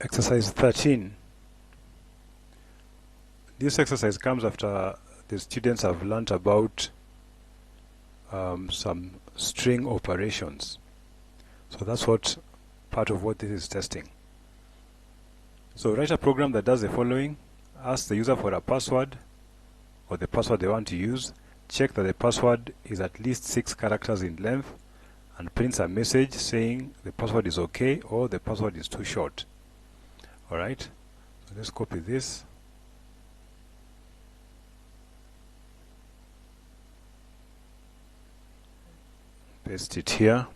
Exercise 13. This exercise comes after the students have learnt about some string operations. So that's what part of what this is testing. So write a program that does the following. Ask the user for a password or the password they want to use. Check that the password is at least 6 characters in length and prints a message saying the password is okay or the password is too short. Alright, so let's copy this. Paste it here.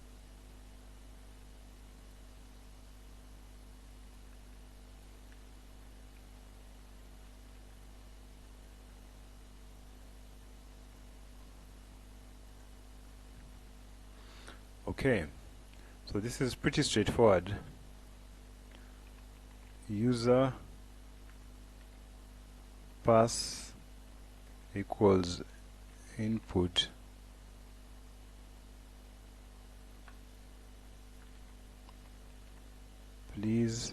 Okay, so this is pretty straightforward. User pass equals input please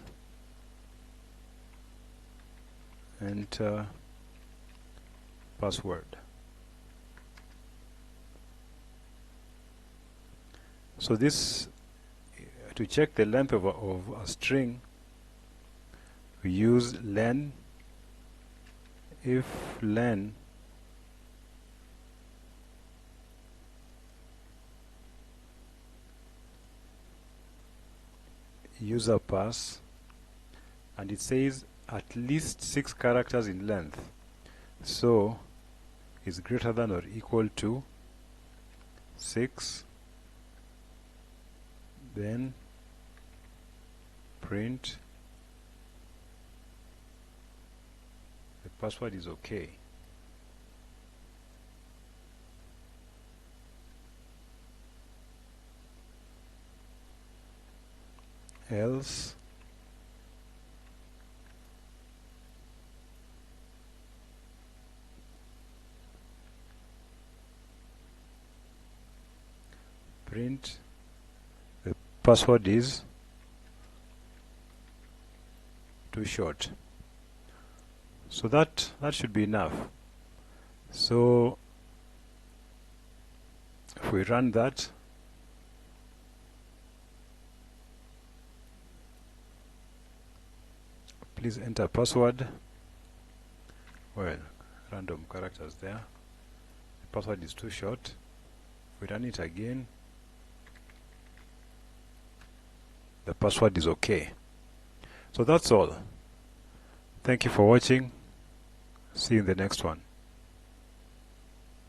enter password. So this, to check the length of a string, we use len. If len user pass, and it says at least 6 characters in length, so is greater than or equal to 6, then print the password is okay. Else print the password is too short. So that should be enough. So if we run that, please enter password. Well, random characters there. The password is too short. If we run it again, the password is okay. So that's all. Thank you for watching. See you in the next one.